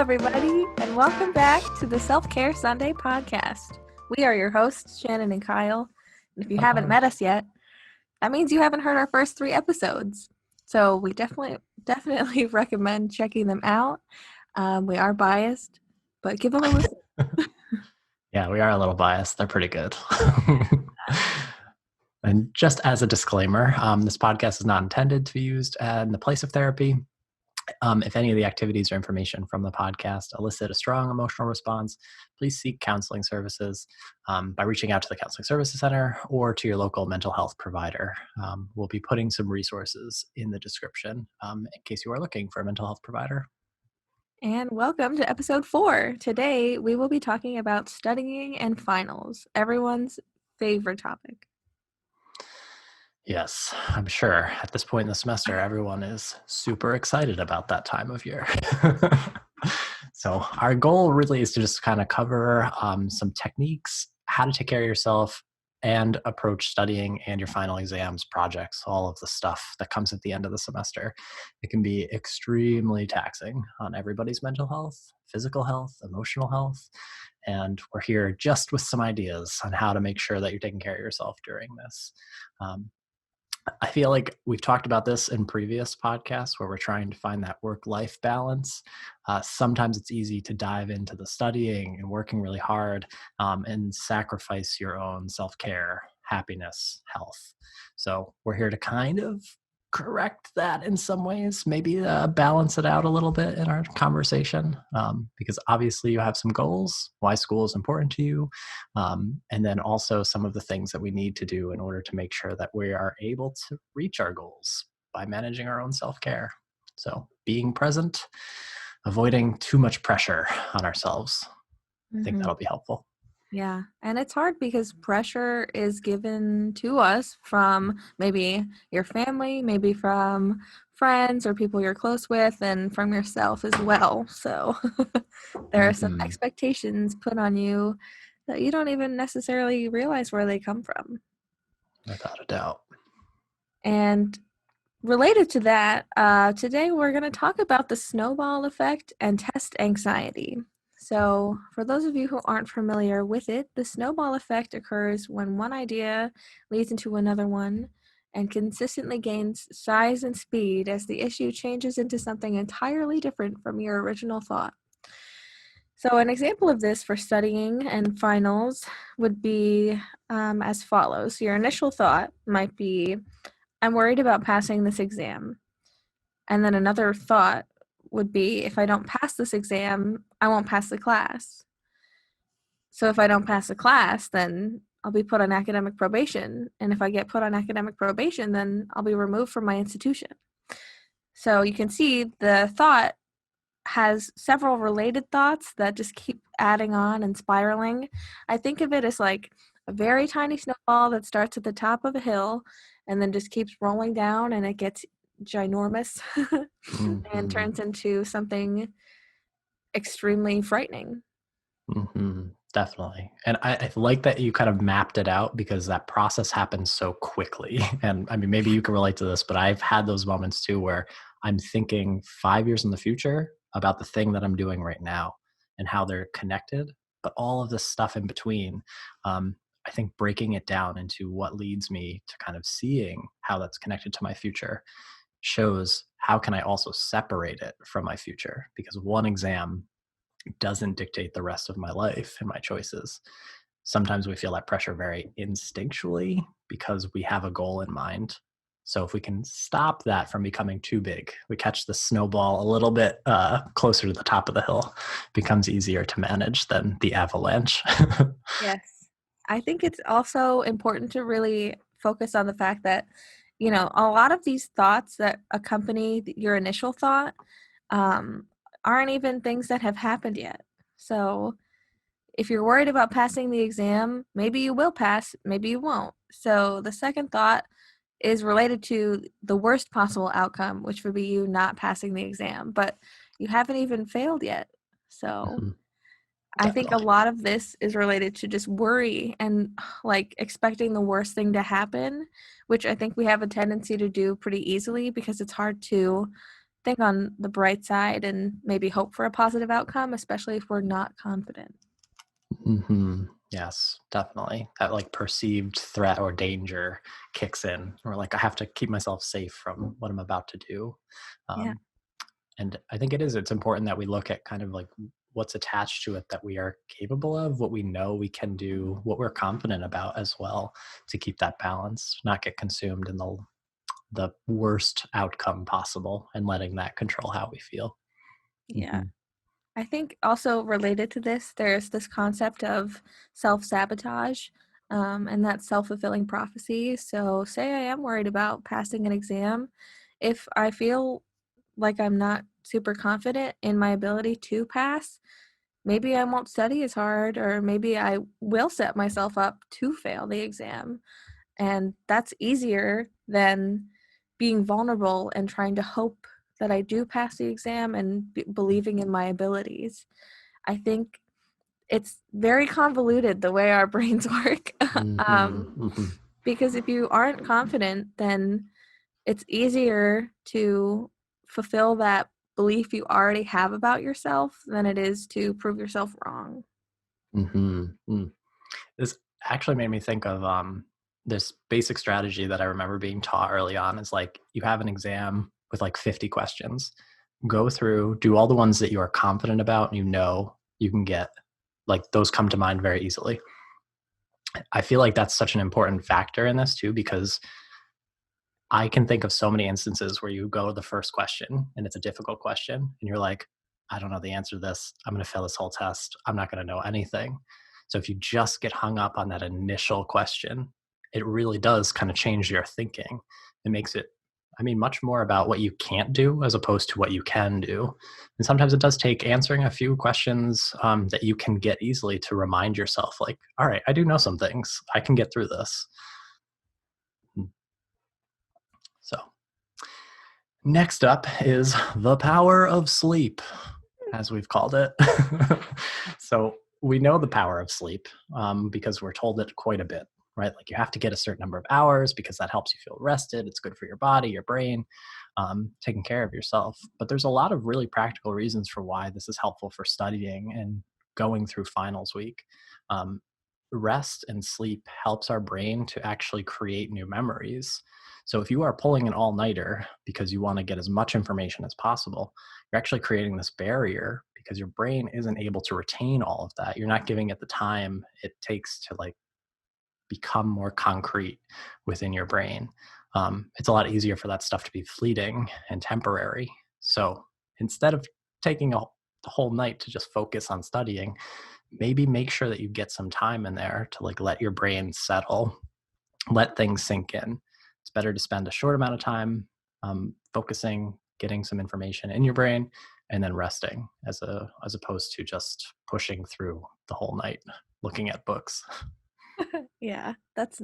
everybody, and welcome back to the Self-Care Sunday podcast. We are your hosts, Shannon and Kyle. And if you haven't met us yet, that means you haven't heard our first 3 episodes. So we definitely recommend checking them out. We are biased, but give them a listen. Yeah, we are a little biased. They're pretty good. And just as a disclaimer, this podcast is not intended to be used in the place of therapy. If any of the activities or information from the podcast elicit a strong emotional response, please seek counseling services by reaching out to the Counseling Services Center or to your local mental health provider. We'll be putting some resources in the description in case you are looking for a mental health provider. And welcome to episode 4. Today, we will be talking about studying and finals, everyone's favorite topic. Yes, I'm sure at this point in the semester, everyone is super excited about that time of year. So our goal really is to just kind of cover some techniques, how to take care of yourself, and approach studying and your final exams, projects, all of the stuff that comes at the end of the semester. It can be extremely taxing on everybody's mental health, physical health, emotional health. And we're here just with some ideas on how to make sure that you're taking care of yourself during this. I feel like we've talked about this in previous podcasts where we're trying to find that work-life balance. Sometimes it's easy to dive into the studying and working really hard and sacrifice your own self-care, happiness, health. So we're here to kind of correct that in some ways, maybe balance it out a little bit in our conversation, because obviously you have some goals, why school is important to you, and then also some of the things that we need to do in order to make sure that we are able to reach our goals by managing our own self-care. So being present, avoiding too much pressure on ourselves. I think that'll be helpful. Yeah, and it's hard because pressure is given to us from maybe your family, maybe from friends or people you're close with, and from yourself as well. So there are some expectations put on you that you don't even necessarily realize where they come from. Without a doubt. And related to that, today we're going to talk about the snowball effect and test anxiety. So for those of you who aren't familiar with it, the snowball effect occurs when one idea leads into another one and consistently gains size and speed as the issue changes into something entirely different from your original thought. So an example of this for studying and finals would be as follows. Your initial thought might be, I'm worried about passing this exam. And then another thought would be, if I don't pass this exam, I won't pass the class. So if I don't pass the class, then I'll be put on academic probation. And if I get put on academic probation, then I'll be removed from my institution. So you can see the thought has several related thoughts that just keep adding on and spiraling. I think of it as like a very tiny snowball that starts at the top of a hill and then just keeps rolling down, and it gets ginormous and turns into something extremely frightening. Definitely. And I like that you kind of mapped it out because that process happens so quickly. And I mean, maybe you can relate to this, but I've had those moments too where I'm thinking 5 years in the future about the thing that I'm doing right now and how they're connected. But all of this stuff in between, I think breaking it down into what leads me to kind of seeing how that's connected to my future shows how can I also separate it from my future, because one exam doesn't dictate the rest of my life and my choices. Sometimes we feel that pressure very instinctually because we have a goal in mind. So if we can stop that from becoming too big, we catch the snowball a little bit closer to the top of the hill, it becomes easier to manage than the avalanche. Yes. I think it's also important to really focus on the fact that, you know, a lot of these thoughts that accompany your initial thought aren't even things that have happened yet. So if you're worried about passing the exam, maybe you will pass, maybe you won't. So the second thought is related to the worst possible outcome, which would be you not passing the exam, but you haven't even failed yet. So I think a lot of this is related to just worry and like expecting the worst thing to happen, which I think we have a tendency to do pretty easily because it's hard to think on the bright side and maybe hope for a positive outcome, especially if we're not confident. Yes, definitely. That like perceived threat or danger kicks in, or like I have to keep myself safe from what I'm about to do. Yeah. Um, and I think it's important that we look at kind of like what's attached to it that we are capable of, what we know we can do, what we're confident about as well, to keep that balance, not get consumed in the worst outcome possible and letting that control how we feel. Yeah. Hmm. I think also related to this, there's this concept of self-sabotage, and that's self-fulfilling prophecy. So say I am worried about passing an exam. If I feel like I'm not super confident in my ability to pass, maybe I won't study as hard, or maybe I will set myself up to fail the exam. And that's easier than being vulnerable and trying to hope that I do pass the exam and believing in my abilities. I think it's very convoluted the way our brains work. Hmm. Hmm. Because if you aren't confident, then it's easier to fulfill that belief you already have about yourself than it is to prove yourself wrong. Hmm. This actually made me think of this basic strategy that I remember being taught early on is like you have an exam with like 50 questions. Go through, do all the ones that you are confident about and you know you can get. Like those come to mind very easily. I feel like that's such an important factor in this too, because I can think of so many instances where you go to the first question and it's a difficult question and you're like, I don't know the answer to this. I'm going to fail this whole test. I'm not going to know anything. So if you just get hung up on that initial question, it really does kind of change your thinking. It makes it, I mean, much more about what you can't do as opposed to what you can do. And sometimes it does take answering a few questions that you can get easily to remind yourself, like, all right, I do know some things. I can get through this. So next up is the power of sleep, as we've called it. So we know the power of sleep because we're told it quite a bit, right? Like you have to get a certain number of hours because that helps you feel rested. It's good for your body, your brain, taking care of yourself. But there's a lot of really practical reasons for why this is helpful for studying and going through finals week. Um, Rest and sleep helps our brain to actually create new memories. So if you are pulling an all-nighter because you want to get as much information as possible, you're actually creating this barrier because your brain isn't able to retain all of that. You're not giving it the time it takes to like become more concrete within your brain. It's a lot easier for that stuff to be fleeting and temporary. So instead of taking the whole night to just focus on studying, maybe make sure that you get some time in there to like let your brain settle, let things sink in. It's better to spend a short amount of time focusing, getting some information in your brain, and then resting as opposed to just pushing through the whole night looking at books. Yeah, that's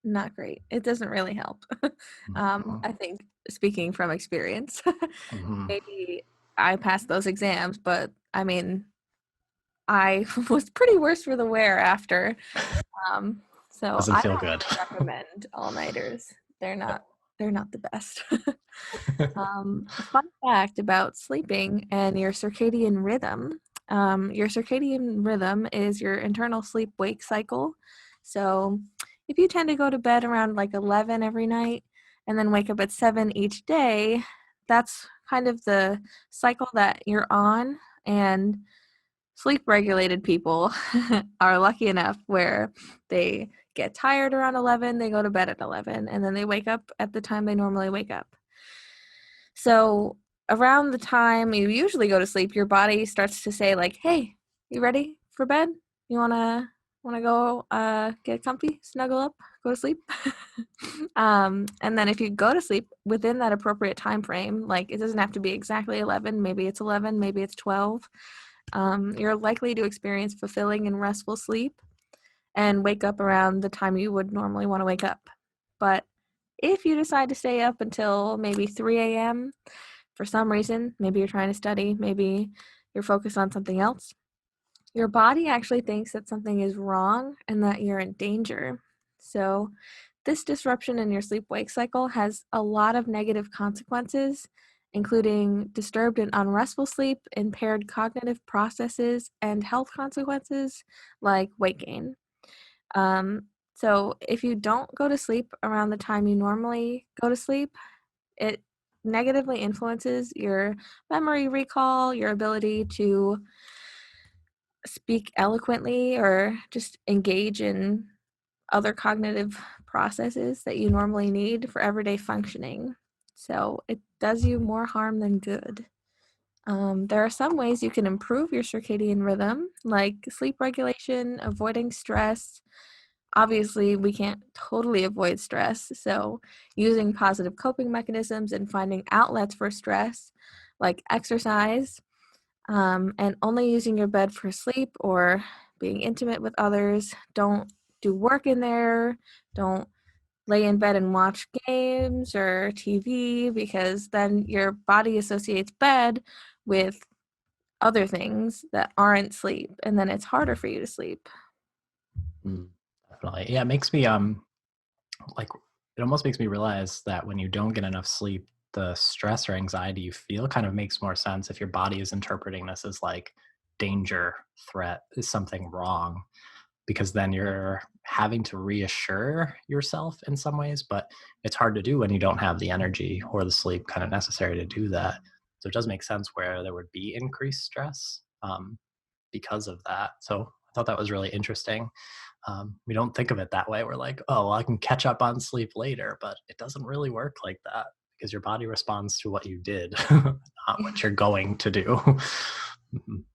not great. It doesn't really help. I think speaking from experience, Mm-hmm. maybe I passed those exams, but I mean, I was pretty worse for the wear after. Um, so Doesn't I feel don't good. really recommend all-nighters. They're not they're not the best. A fun fact about sleeping and your circadian rhythm. Your circadian rhythm is your internal sleep-wake cycle. So if you tend to go to bed around like 11 every night and then wake up at 7 each day, that's kind of the cycle that you're on. And sleep regulated people are lucky enough where they get tired around 11, they go to bed at 11, and then they wake up at the time they normally wake up. So around the time you usually go to sleep, your body starts to say like, "Hey, you ready for bed? You wanna go get comfy, snuggle up, go to sleep?" And then if you go to sleep within that appropriate time frame, like it doesn't have to be exactly 11, maybe it's 11, maybe it's 12, you're likely to experience fulfilling and restful sleep and wake up around the time you would normally want to wake up. But if you decide to stay up until maybe 3 a.m. for some reason, maybe you're trying to study, maybe you're focused on something else, your body actually thinks that something is wrong and that you're in danger. So, this disruption in your sleep wake cycle has a lot of negative consequences, including disturbed and unrestful sleep, impaired cognitive processes, and health consequences like weight gain. So if you don't go to sleep around the time you normally go to sleep, it negatively influences your memory recall, your ability to speak eloquently, or just engage in other cognitive processes that you normally need for everyday functioning. So it does you more harm than good. There are some ways you can improve your circadian rhythm, like sleep regulation, avoiding stress. Obviously, we can't totally avoid stress, so using positive coping mechanisms and finding outlets for stress, like exercise, and only using your bed for sleep or being intimate with others. Don't do work in there. Don't lay in bed and watch games or TV, because then your body associates bed with other things that aren't sleep, and then it's harder for you to sleep. Mm, definitely. Yeah, it makes me like it almost makes me realize that when you don't get enough sleep, the stress or anxiety you feel kind of makes more sense if your body is interpreting this as like danger, threat, is something wrong, because then you're having to reassure yourself in some ways, but it's hard to do when you don't have the energy or the sleep kind of necessary to do that. So it does make sense where there would be increased stress because of that. So I thought that was really interesting. We don't think of it that way. We're like, oh, well, I can catch up on sleep later, but it doesn't really work like that because your body responds to what you did, not what you're going to do. Mhm.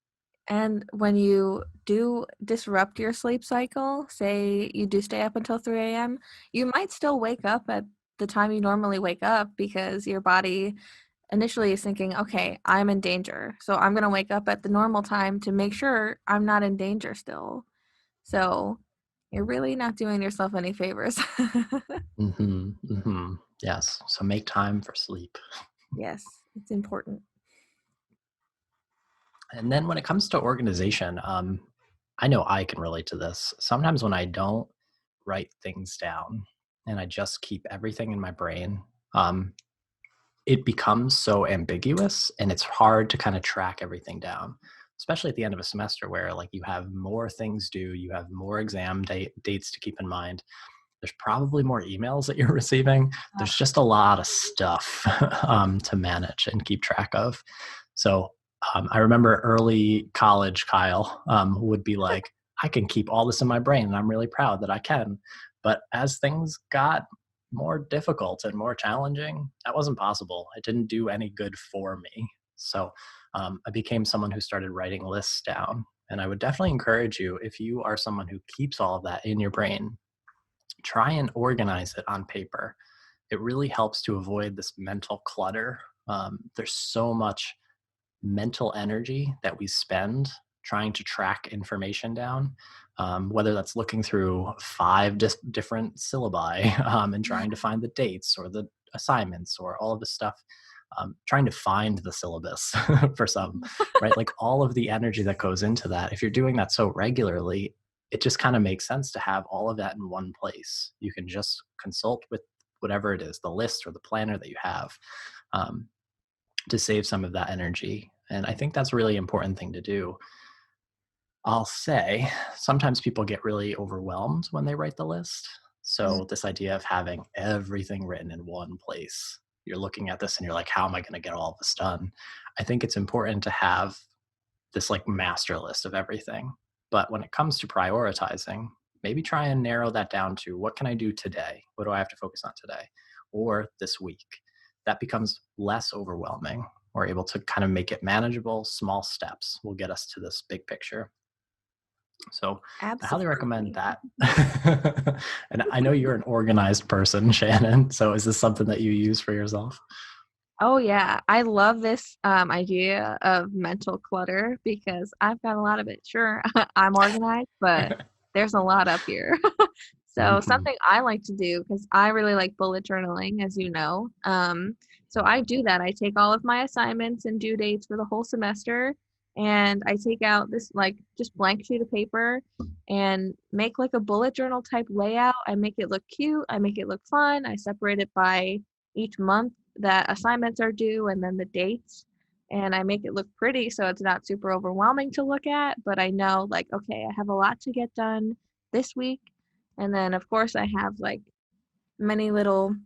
And when you do disrupt your sleep cycle, say you do stay up until 3 a.m., you might still wake up at the time you normally wake up because your body initially is thinking, okay, I'm in danger. So I'm going to wake up at the normal time to make sure I'm not in danger still. So you're really not doing yourself any favors. Mhm, mhm. Yes, so make time for sleep. Yes, it's important. And then when it comes to organization, I know I can relate to this. Sometimes when I don't write things down and I just keep everything in my brain, um, it becomes so ambiguous and it's hard to kind of track everything down, especially at the end of a semester where like you have more things due, you have more dates to keep in mind. There's probably more emails that you're receiving. There's just a lot of stuff to manage and keep track of. So I remember early college Kyle would be like, I can keep all this in my brain and I'm really proud that I can. But as things got more difficult and more challenging, that wasn't possible. It didn't do any good for me. So I became someone who started writing lists down. And I would definitely encourage you, if you are someone who keeps all of that in your brain, try and organize it on paper. It really helps to avoid this mental clutter. There's so much mental energy that we spend trying to track information down, whether that's looking through five different syllabi and trying to find the dates or the assignments or all of this stuff, trying to find the syllabus for some, right? Like all of the energy that goes into that. If you're doing that so regularly, it just kind of makes sense to have all of that in one place. You can just consult with whatever it is, the list or the planner that you have. Um, to save some of that energy. And I think that's a really important thing to do. I'll say sometimes people get really overwhelmed when they write the list. Mm. So, this idea of having everything written in one place, you're looking at this and you're like, how am I going to get all of this done? I think it's important to have this like master list of everything. But when it comes to prioritizing, maybe try and narrow that down to what can I do today? What do I have to focus on today or this week? That becomes less overwhelming. We're able to kind of make it manageable. Small steps will get us to this big picture. So I highly recommend Absolutely. that. And I know you're an organized person, Shannon. So is this something that you use for yourself? Oh yeah, I love this idea of mental clutter because I've got a lot of it. Sure, I'm organized, but there's a lot up here. So Mhm. something I like to do, because I really like bullet journaling, as you know. So I do that. I take all of my assignments and due dates for the whole semester, and I take out this like just blank sheet of paper and make like a bullet journal type layout. I make it look cute. I make it look fun. I separate it by each month that assignments are due and then the dates. And I make it look pretty so it's not super overwhelming to look at, but I know like, okay, I have a lot to get done this week. And then of course I have like many little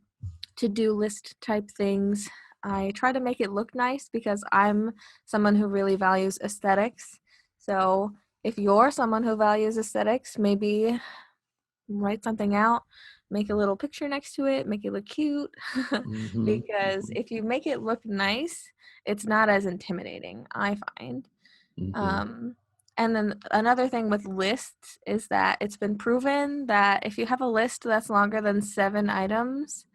to-do list type things. I try to make it look nice because I'm someone who really values aesthetics. So if you're someone who values aesthetics, maybe write something out, make a little picture next to it, make it look cute. Mm-hmm. Because if you make it look nice, it's not as intimidating, I find. Mm-hmm. Um, and then another thing with lists is that it's been proven that if you have a list that's longer than 7 items,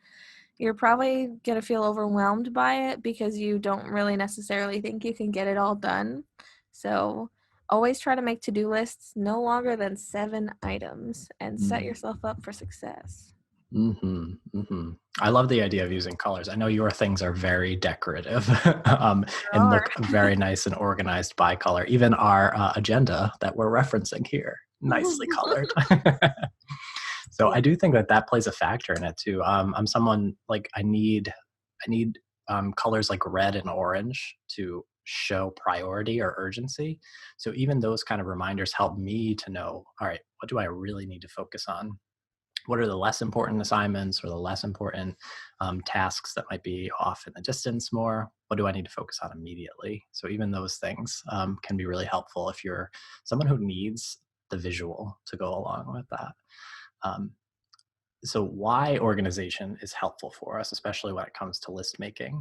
you're probably going to feel overwhelmed by it because you don't really necessarily think you can get it all done. So always try to make to-do lists no longer than 7 items and set yourself up for success. Mm-hmm. Mm-hmm. I love the idea of using colors. I know your things are very decorative There and are. look very nice and organized by color. Even our agenda that we're referencing here, nicely colored. So Yeah. I do think that that plays a factor in it too. I'm someone like I need colors like red and orange to show priority or urgency. So even those kind of reminders help me to know, all right, what do I really need to focus on? What are the less important assignments or the less important tasks that might be off in the distance more? What do I need to focus on immediately? So even those things can be really helpful if you're someone who needs the visual to go along with that. Um, so why organization is helpful for us, especially when it comes to list making.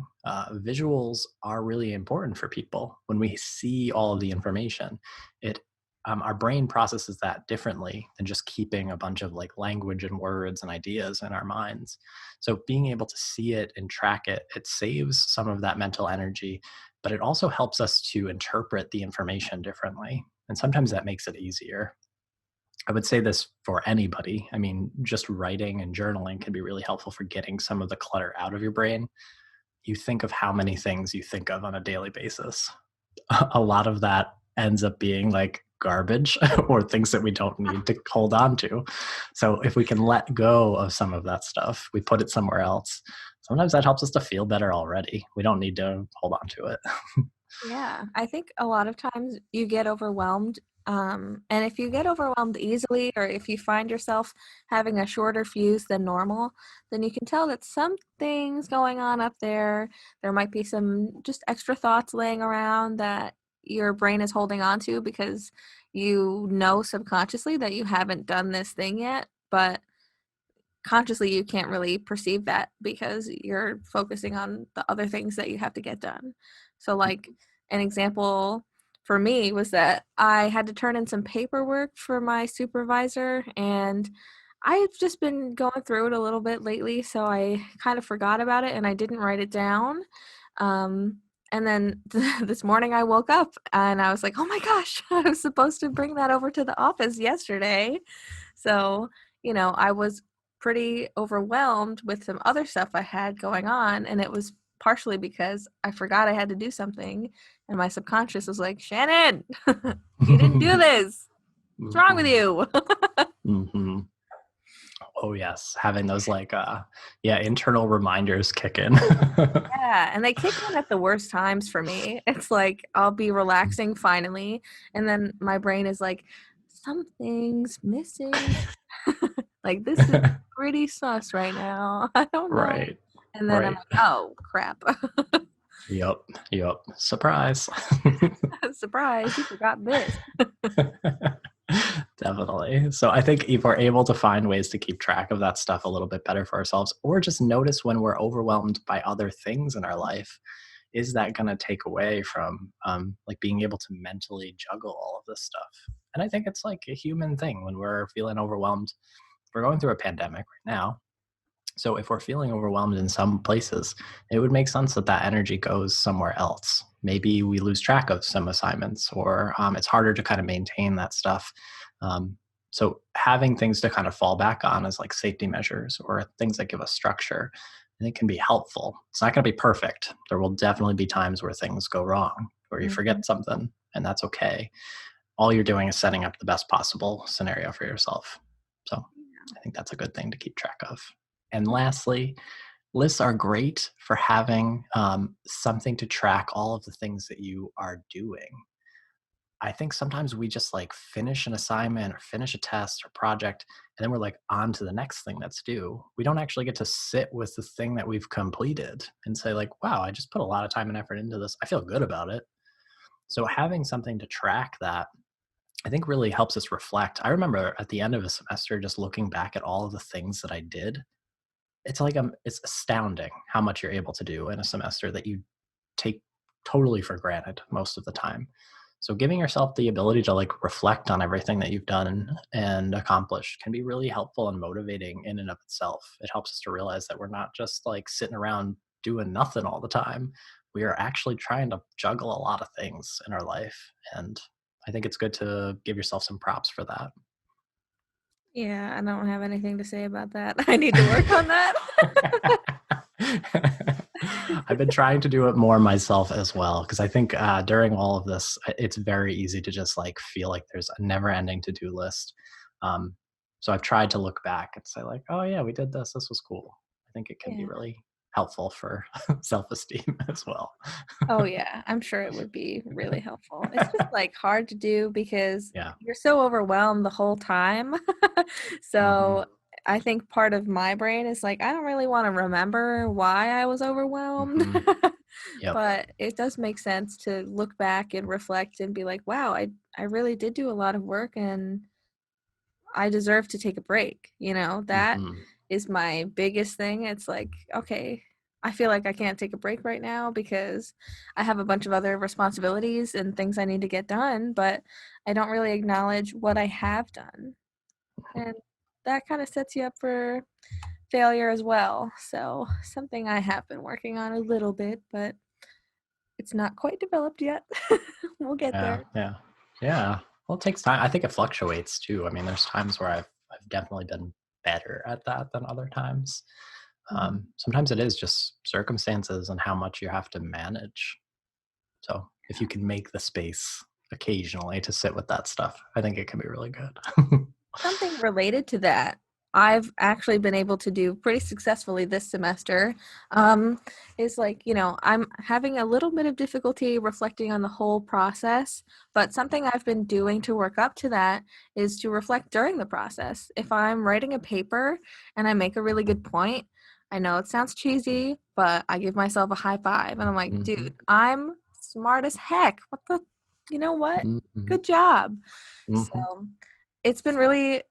Visuals are really important for people. When we see all of the information, it our brain processes that differently than just keeping a bunch of like language and words and ideas in our minds. So being able to see it and track it, it saves some of that mental energy, but it also helps us to interpret the information differently. And sometimes that makes it easier. I would say this for anybody. I mean, just writing and journaling can be really helpful for getting some of the clutter out of your brain. You think of how many things you think of on a daily basis. A lot of that ends up being like garbage or things that we don't need to hold on to. So if we can let go of some of that stuff, we put it somewhere else. Sometimes that helps us to feel better already. We don't need to hold on to it. Yeah, I think a lot of times you get overwhelmed. And if you get overwhelmed easily, or if you find yourself having a shorter fuse than normal, then you can tell that something's going on up there. There might be some just extra thoughts laying around that your brain is holding on to because you know subconsciously that you haven't done this thing yet, but consciously you can't really perceive that because you're focusing on the other things that you have to get done. So like an example for me was that I had to turn in some paperwork for my supervisor, and I've just been going through it a little bit lately, so I kind of forgot about it and I didn't write it down. um, and then this morning I woke up and I was like, oh my gosh, I was supposed to bring that over to the office yesterday. So I was pretty overwhelmed with some other stuff I had going on, and it was partially because I forgot I had to do something, and my subconscious was like, Shannon, you didn't do this. What's wrong with you? Mhm. Oh yes, having those like yeah, internal reminders kick in. Yeah, and they kick in at the worst times for me. It's like I'll be relaxing finally, and then my brain is like, something's missing. Like, this is pretty sus right now. I don't know. Right. And then I'm Right. like, oh crap. Yep. Yep. Surprise. Surprise, you forgot this. Definitely. So I think if we're able to find ways to keep track of that stuff a little bit better for ourselves, or just notice when we're overwhelmed by other things in our life, is that going to take away from like being able to mentally juggle all of this stuff? And I think it's like a human thing when we're feeling overwhelmed. We're going through a pandemic right now. So if we're feeling overwhelmed in some places, it would make sense that that energy goes somewhere else. Maybe we lose track of some assignments, or it's harder to kind of maintain that stuff. Um, so having things to kind of fall back on as like safety measures or things that give us structure, I think can be helpful. It's not going to be perfect. There will definitely be times where things go wrong, where you Mhm. forget something, and that's okay. All you're doing is setting up the best possible scenario for yourself. So I think that's a good thing to keep track of. And lastly, Lists are great for having something to track all of the things that you are doing. I think sometimes we just like finish an assignment or finish a test or project, and then we're like on to the next thing that's due. We don't actually get to sit with the thing that we've completed and say, like, wow, I just put a lot of time and effort into this. I feel good about it. So having something to track that, I think, really helps us reflect. I remember at the end of a semester just looking back at all of the things that I did. It's like it's astounding how much you're able to do in a semester that you take totally for granted most of the time. So giving yourself the ability to like reflect on everything that you've done and accomplished can be really helpful and motivating in and of itself. It helps us to realize that we're not just like sitting around doing nothing all the time. We are actually trying to juggle a lot of things in our life. And I think it's good to give yourself some props for that. Yeah, I don't have anything to say about that. I need to work on that. I've been trying to do it more myself as well because I think during all of this, it's very easy to just like feel like there's a never-ending to-do list. Um, so I've tried to look back and say like, oh yeah, we did this. This was cool. I think it can be Yeah. really helpful for self-esteem as well. Oh yeah, I'm sure it would be really helpful. It's just like hard to do because Yeah. you're so overwhelmed the whole time. Hmm. So I think part of my brain is like, I don't really want to remember why I was overwhelmed. Hmm. Yep. But it does make sense to look back and reflect and be like, wow, I really did do a lot of work and I deserve to take a break, that Hmm. is my biggest thing. It's like, okay, I feel like I can't take a break right now because I have a bunch of other responsibilities and things I need to get done, but I don't really acknowledge what I have done. And that kind of sets you up for failure as well. So, something I have been working on a little bit, but it's not quite developed yet. We'll get Yeah. there. Yeah. Yeah. Well, it takes time. I think it fluctuates too. I mean, there's times where I've definitely been better at that than other times. Mhm. Sometimes it is just circumstances and how much you have to manage. So if you can make the space occasionally to sit with that stuff, I think it can be really good. Something related to that, I've actually been able to do pretty successfully this semester, is like, I'm having a little bit of difficulty reflecting on the whole process, but something I've been doing to work up to that is to reflect during the process. If I'm writing a paper and I make a really good point, I know it sounds cheesy, but I give myself a high five and I'm like, Hmm. dude, I'm smart as heck. What the, you know what? Hmm. Good job. Hmm. So it's been really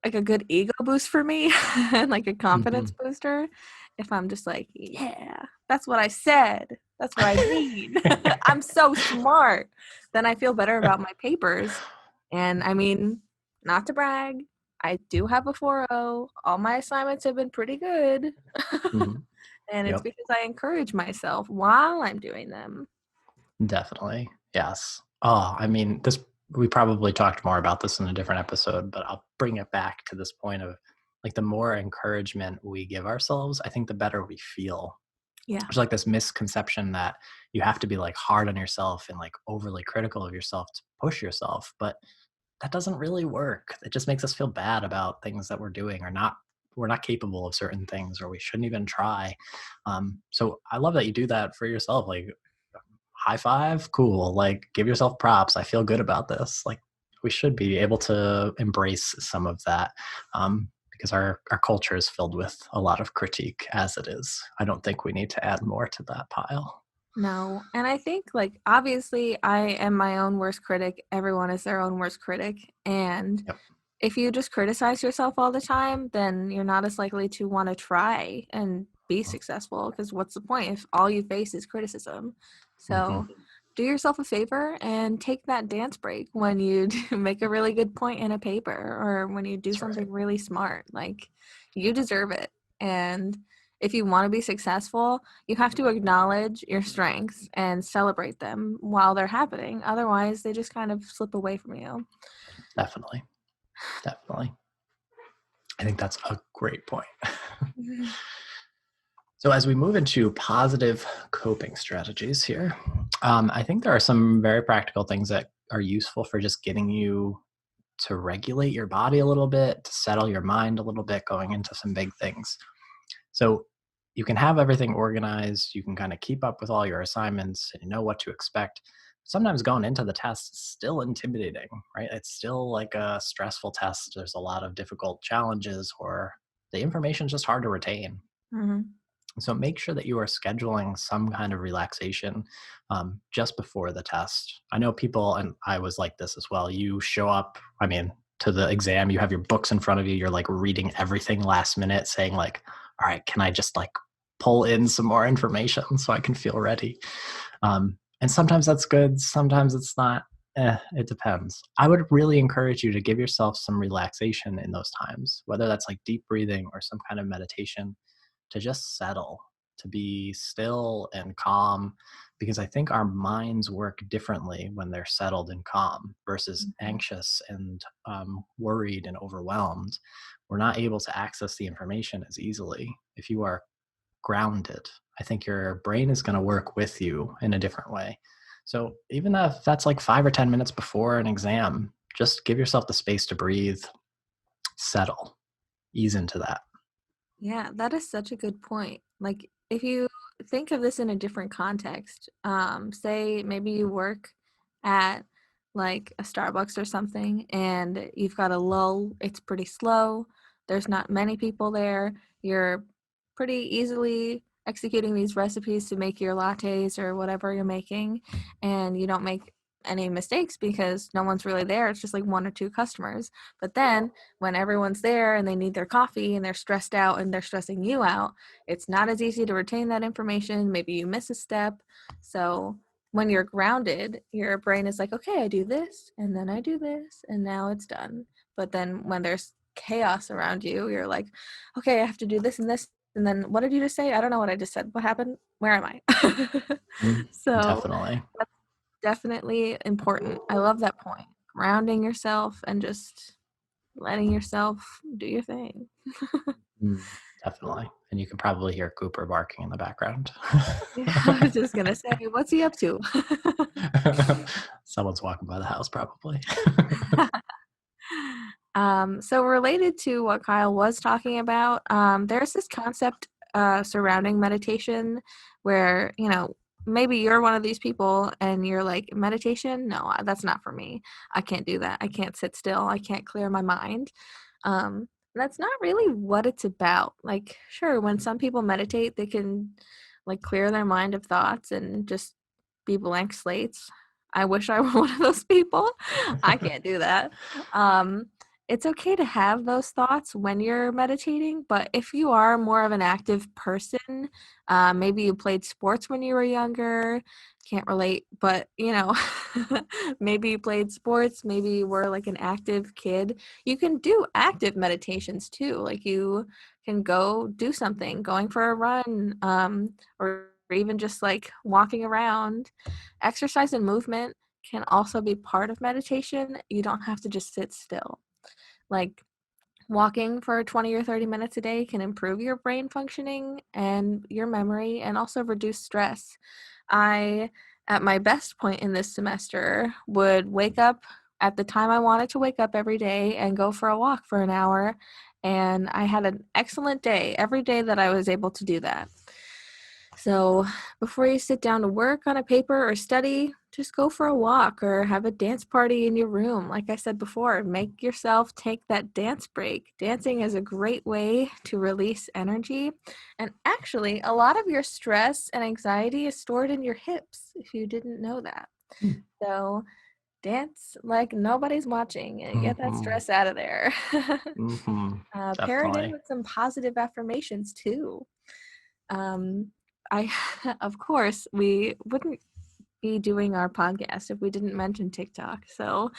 like a good ego boost for me and like a Hmm. confidence booster if I'm just like, yeah, that's what I said. That's what I mean. I'm so smart. Then I feel better about my papers. And I mean, not to brag, I do have a 4.0. All my assignments have been pretty good. Hmm. And it's Yep. because I encourage myself while I'm doing them. Definitely. Yes. Oh, I mean, this we probably talked more about this in a different episode, but I'll bring it back to this point of like the more encouragement we give ourselves, I think the better we feel. Yeah. There's like this misconception that you have to be like hard on yourself and like overly critical of yourself to push yourself, but that doesn't really work. It just makes us feel bad about things that we're doing or not. We're not capable of certain things, or we shouldn't even try. So I love that you do that for yourself. Like high five, cool. Like give yourself props. I feel good about this. Like we should be able to embrace some of that because our culture is filled with a lot of critique as it is. I don't think we need to add more to that pile. No. And I think, like, obviously, I am my own worst critic. Everyone is their own worst critic. And Yep. if you just criticize yourself all the time, then you're not as likely to want to try and be successful. Because what's the point if all you face is criticism? So Hmm. do yourself a favor and take that dance break when you make a really good point in a paper or when you do That's right. something really smart. Like, you deserve it. And if you want to be successful, you have to acknowledge your strengths and celebrate them while they're happening. Otherwise, they just kind of slip away from you. Definitely. Definitely. I think that's a great point. So, as we move into positive coping strategies here, I think there are some very practical things that are useful for just getting you to regulate your body a little bit, to settle your mind a little bit going into some big things. So, you can have everything organized, you can kind of keep up with all your assignments and you know what to expect. Sometimes going into the test is still intimidating, right? It's still like a stressful test. There's a lot of difficult challenges, or the information is just hard to retain. Mhm. So make sure that you are scheduling some kind of relaxation just before the test. I know people, and I was like this as well. You show up, I mean, to the exam, you have your books in front of you. You're like reading everything last minute, saying like, all right, can I just like pull in some more information so I can feel ready? And sometimes that's good. Sometimes it's not. It depends. I would really encourage you to give yourself some relaxation in those times, whether that's like deep breathing or some kind of meditation, to just settle, to be still and calm, because I think our minds work differently when they're settled and calm versus Mhm. anxious and worried and overwhelmed. We're not able to access the information as easily. If you are grounded, I think your brain is going to work with you in a different way. So even if that's like 5 or 10 minutes before an exam, just give yourself the space to breathe, settle, ease into that. Yeah, that is such a good point. Like, if you think of this in a different context, say maybe you work at like a Starbucks or something, and you've got a lull, it's pretty slow, there's not many people there, you're pretty easily executing these recipes to make your lattes or whatever you're making, and you don't make any mistakes because no one's really there. It's just like one or two customers. But then when everyone's there and they need their coffee and they're stressed out and they're stressing you out, it's not as easy to retain that information. Maybe you miss a step. So when you're grounded, your brain is like, okay, I do this and then I do this and now it's done. But then when there's chaos around you, you're like, okay, I have to do this and this. And then what did you just say? I don't know what I just said. What happened? Where am I? Mm, So definitely. that's definitely important. I love that point. Grounding yourself and just letting yourself do your thing. Mm, definitely. And you can probably hear Cooper barking in the background. Yeah, I was just gonna say, what's he up to? Someone's walking by the house, probably. So related to what Kyle was talking about, there's this concept surrounding meditation where, maybe you're one of these people and you're like, meditation? No, that's not for me. I can't do that. I can't sit still. I can't clear my mind. That's not really what it's about. Like, sure, when some people meditate, they can like clear their mind of thoughts and just be blank slates. I wish I were one of those people. I can't do that. Um, it's okay to have those thoughts when you're meditating, but if you are more of an active person, maybe you played sports when you were younger, can't relate, but maybe you played sports, maybe you were like an active kid, you can do active meditations too. Like you can go do something, going for a run, or even just like walking around. Exercise and movement can also be part of meditation. You don't have to just sit still. Like walking for 20 or 30 minutes a day can improve your brain functioning and your memory and also reduce stress. I, at my best point in this semester, would wake up at the time I wanted to wake up every day and go for a walk for an hour. And I had an excellent day every day that I was able to do that. So before you sit down to work on a paper or study, just go for a walk or have a dance party in your room. Like I said before, make yourself take that dance break. Dancing is a great way to release energy. And actually, a lot of your stress and anxiety is stored in your hips, if you didn't know that. So dance like nobody's watching and get that Mm-hmm. stress out of there. Mm-hmm. Pair it in Definitely. with some positive affirmations too. Um, I, of course, we wouldn't be doing our podcast if we didn't mention TikTok. So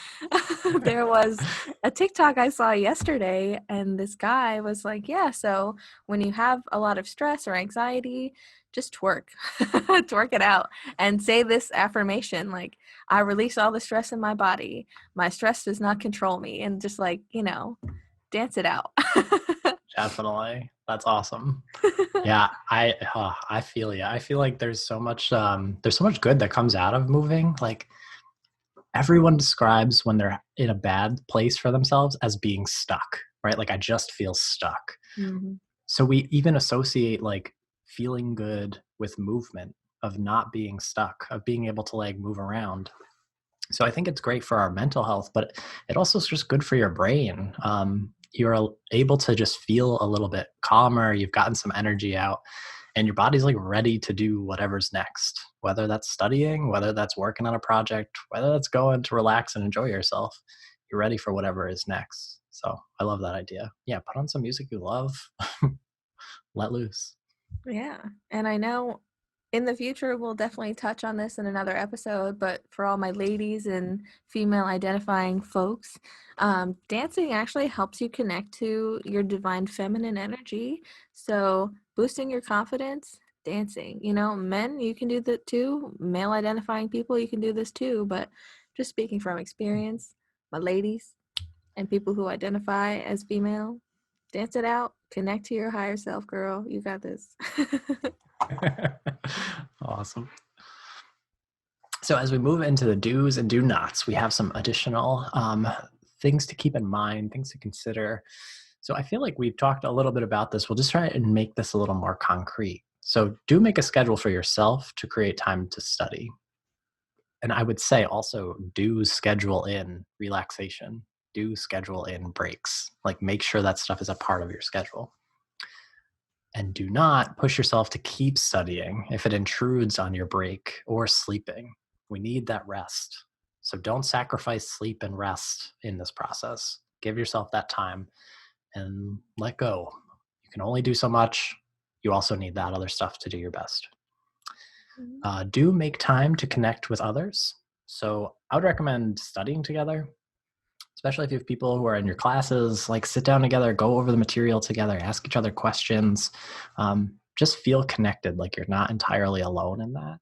there was a TikTok I saw yesterday, and this guy was like, yeah, so when you have a lot of stress or anxiety, just twerk, twerk it out, and say this affirmation like, I release all the stress in my body. My stress does not control me. And just like, dance it out. Definitely. That's awesome. Yeah, I feel you. I feel like there's so much good that comes out of moving. Like everyone describes when they're in a bad place for themselves as being stuck, right? Like I just feel stuck. Mhm. So we even associate like feeling good with movement, of not being stuck, of being able to like move around. So I think it's great for our mental health, but it also is just good for your brain. You're able to just feel a little bit calmer. You've gotten some energy out, and your body's like ready to do whatever's next, whether that's studying, whether that's working on a project, whether that's going to relax and enjoy yourself. You're ready for whatever is next. So I love that idea. Yeah, put on some music you love, let loose. Yeah. And I know in the future we'll definitely touch on this in another episode, but for all my ladies and female identifying folks, dancing actually helps you connect to your divine feminine energy. So boosting your confidence, dancing. You know, men, you can do that too. Male identifying people, you can do this too. But just speaking from experience, my ladies and people who identify as female, dance it out, connect to your higher self, girl. You got this. Awesome. So as we move into the do's and do nots, we have some additional things to keep in mind, things to consider. So I feel like we've talked a little bit about this. We'll just try and make this a little more concrete. So do make a schedule for yourself to create time to study. And I would say also do schedule in relaxation, do schedule in breaks. Like make sure that stuff is a part of your schedule. And do not push yourself to keep studying if it intrudes on your break or sleeping. We need that rest. So don't sacrifice sleep and rest in this process. Give yourself that time and let go. You can only do so much. You also need that other stuff to do your best. Do make time to connect with others. So I would recommend studying together, especially if you have people who are in your classes. Like sit down together, go over the material together, ask each other questions. Just feel connected, like you're not entirely alone in that.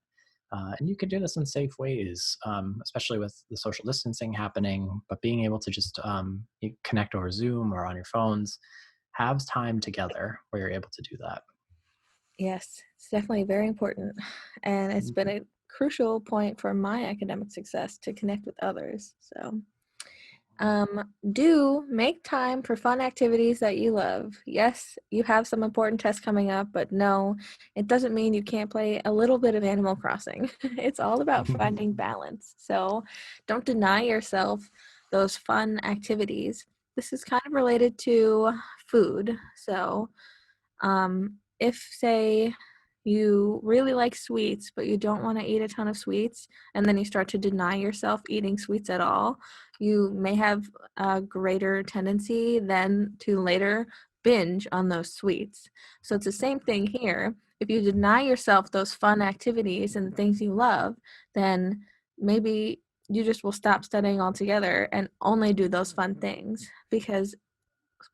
And you can do this in safe ways, especially with the social distancing happening, but being able to just connect over Zoom or on your phones, have time together where you're able to do that. Yes, it's definitely very important. And it's been a crucial point for my academic success to connect with others. So, do make time for fun activities that you love. Yes, you have some important tests coming up, but no, it doesn't mean you can't play a little bit of Animal Crossing. It's all about finding balance. So, don't deny yourself those fun activities. This is kind of related to food. So, if say you really like sweets, but you don't want to eat a ton of sweets, and then you start to deny yourself eating sweets at all, you may have a greater tendency then to later binge on those sweets. So it's the same thing here. If you deny yourself those fun activities and things you love, then maybe you just will stop studying altogether and only do those fun things, because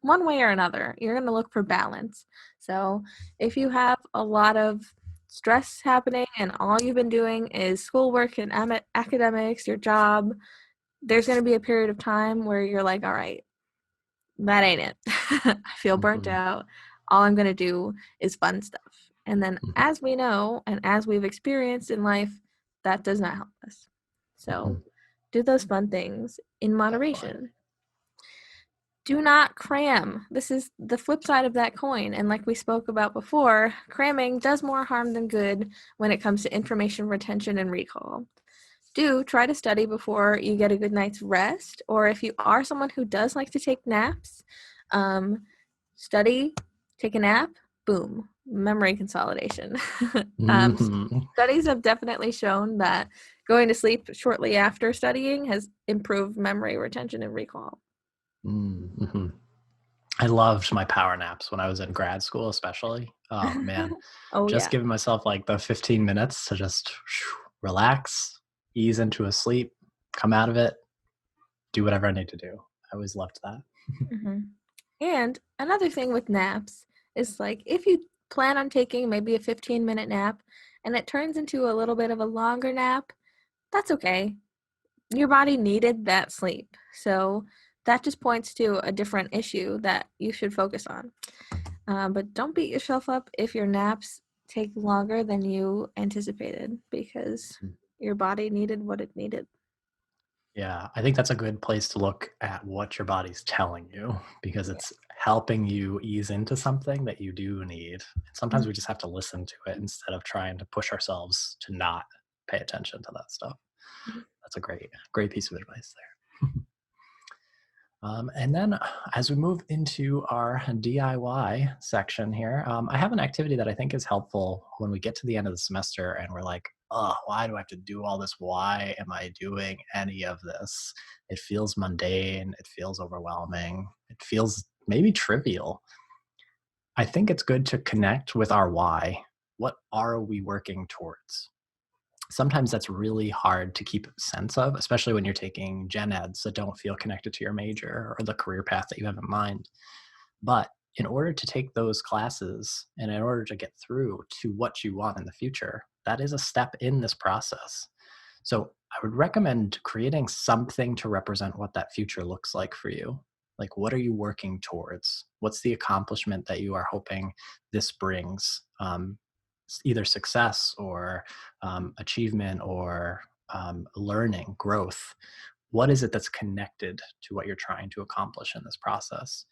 one way or another, you're going to look for balance. So if you have a lot of stress happening and all you've been doing is schoolwork and academics, your job, there's going to be a period of time where you're like, all right, that ain't it. I feel burnt Mhm, out. All I'm going to do is fun stuff. And then, mhm, as we know, and as we've experienced in life, that does not help us. So mhm. do those fun things in Definitely. moderation. Do not cram. This is the flip side of that coin. And like we spoke about before, cramming does more harm than good when it comes to information retention and recall. Do try to study before you get a good night's rest, or if you are someone who does like to take naps, um, study, take a nap, boom, memory consolidation. um, Mhm, Studies have definitely shown that going to sleep shortly after studying has improved memory retention and recall. mhm. I loved my power naps when I was in grad school, especially. Oh man, Oh, just yeah. giving myself like the 15 minutes to just relax, ease into a sleep, come out of it, do whatever I need to do. I always loved that. Mhm. And another thing with naps is like if you plan on taking maybe a 15-minute nap and it turns into a little bit of a longer nap, that's okay. Your body needed that sleep. So that just points to a different issue that you should focus on. But don't beat yourself up if your naps take longer than you anticipated, because your body needed what it needed. Yeah, I think that's a good place to look at what your body's telling you because Yeah. it's helping you ease into something that you do need. And sometimes Mhm. we just have to listen to it instead of trying to push ourselves to not pay attention to that stuff. That's a great piece of advice there. And then as we move into our DIY section here, I have an activity that I think is helpful when we get to the end of the semester and we're like, oh, why do I have to do all this? Why am I doing any of this? It feels mundane. It feels overwhelming. It feels maybe trivial. I think it's good to connect with our why. What are we working towards? Sometimes that's really hard to keep sense of, especially when you're taking gen eds that don't feel connected to your major or the career path that you have in mind. But in order to take those classes and in order to get through to what you want in the future, that is a step in this process. So I would recommend creating something to represent what that future looks like for you. Like, what are you working towards? What's the accomplishment that you are hoping this brings? Either success or achievement or learning, growth. What is it that's connected to what you're trying to accomplish in this process?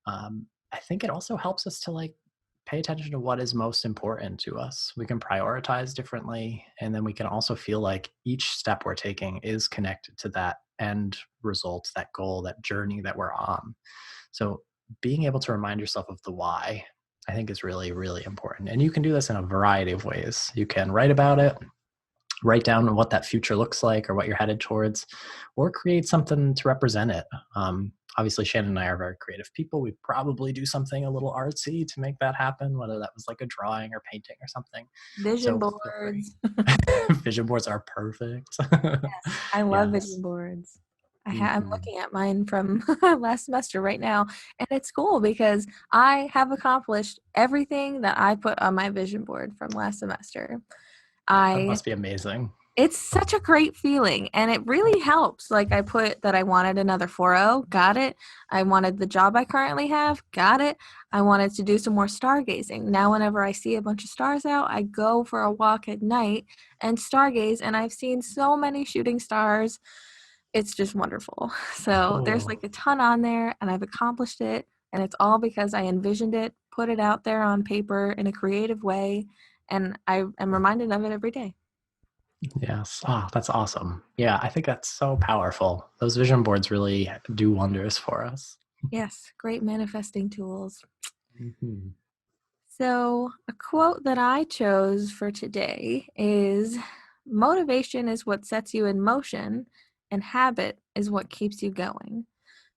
I think it also helps us to like pay attention to what is most important to us. We can prioritize differently, and then we can also feel like each step we're taking is connected to that end result, that goal, that journey that we're on. So being able to remind yourself of the why, I think is really, really important. And you can do this in a variety of ways. You can write about it, write down what that future looks like or what you're headed towards, or create something to represent it. Obviously, Shannon and I are very creative people. We'd probably do something a little artsy to make that happen, whether that was like a drawing or painting or something. Vision So feel free. boards. Vision boards are perfect. Yes, I love vision Yes. boards. I'm Mhm. looking at mine from last semester right now, and it's cool because I have accomplished everything that I put on my vision board from last semester. That I must be amazing. It's such a great feeling, and it really helps. Like, I put that I wanted another 4.0, got it. I wanted the job I currently have, got it. I wanted to do some more stargazing. Now whenever I see a bunch of stars out, I go for a walk at night and stargaze, and I've seen so many shooting stars. It's just wonderful. So there's Oh, like a ton on there, and I've accomplished it, and it's all because I envisioned it, put it out there on paper in a creative way, and I am reminded of it every day. yes. Oh, that's awesome. Yeah, I think that's so powerful. Those vision boards really do wonders for us. Yes, great manifesting tools. Mhm. So, a quote that I chose for today is: motivation is what sets you in motion, and habit is what keeps you going.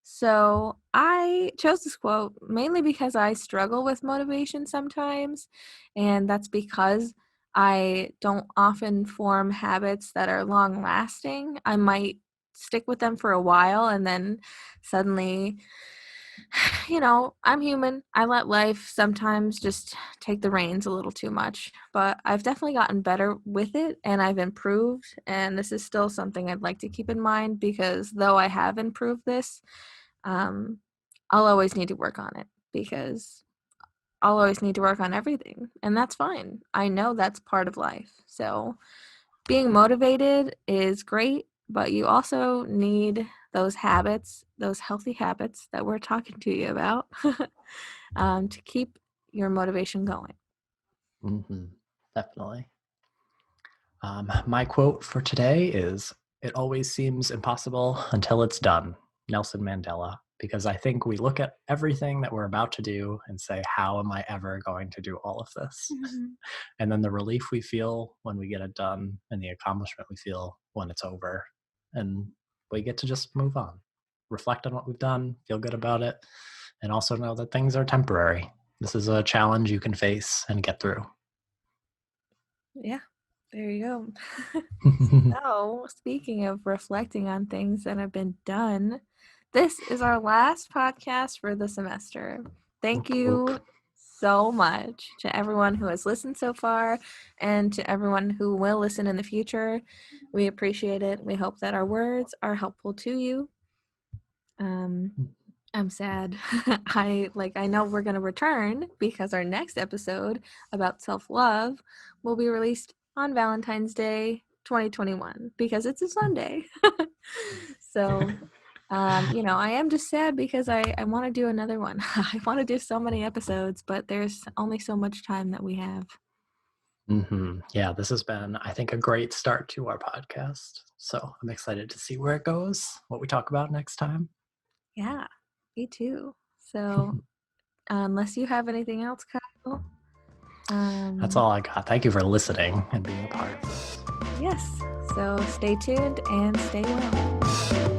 So, I chose this quote mainly because I struggle with motivation sometimes, and that's because I don't often form habits that are long lasting. I might stick with them for a while and then suddenly, I'm human. I let life sometimes just take the reins a little too much, but I've definitely gotten better with it and I've improved. And this is still something I'd like to keep in mind because though I have improved this, um, I'll always need to work on it because I'll always need to work on everything. And that's fine. I know that's part of life. So being motivated is great, but you also need those habits, those healthy habits that we're talking to you about, to keep your motivation going. Mhm. Definitely. My quote for today is: "It always seems impossible until it's done." Nelson Mandela. Because I think we look at everything that we're about to do and say, how am I ever going to do all of this? Mhm. And then the relief we feel when we get it done and the accomplishment we feel when it's over. And we get to just move on, reflect on what we've done, feel good about it, and also know that things are temporary. This is a challenge you can face and get through. Yeah, there you go. So, speaking of reflecting on things that have been done, this is our last podcast for the semester. Thank Whoop, whoop. you so much to everyone who has listened so far and to everyone who will listen in the future. We appreciate it. We hope that our words are helpful to you. Um, I'm sad. I know we're going to return because our next episode about self-love will be released on Valentine's Day 2021 because it's a Sunday. So, I am just sad because I want to do another one. I want to do so many episodes, but there's only so much time that we have. Yeah, this has been, I think, a great start to our podcast. So I'm excited to see where it goes, what we talk about next time. Yeah, me too. So, unless you have anything else, Kyle. That's all I got. Thank you for listening and being a part of this. Yes. So stay tuned and stay well.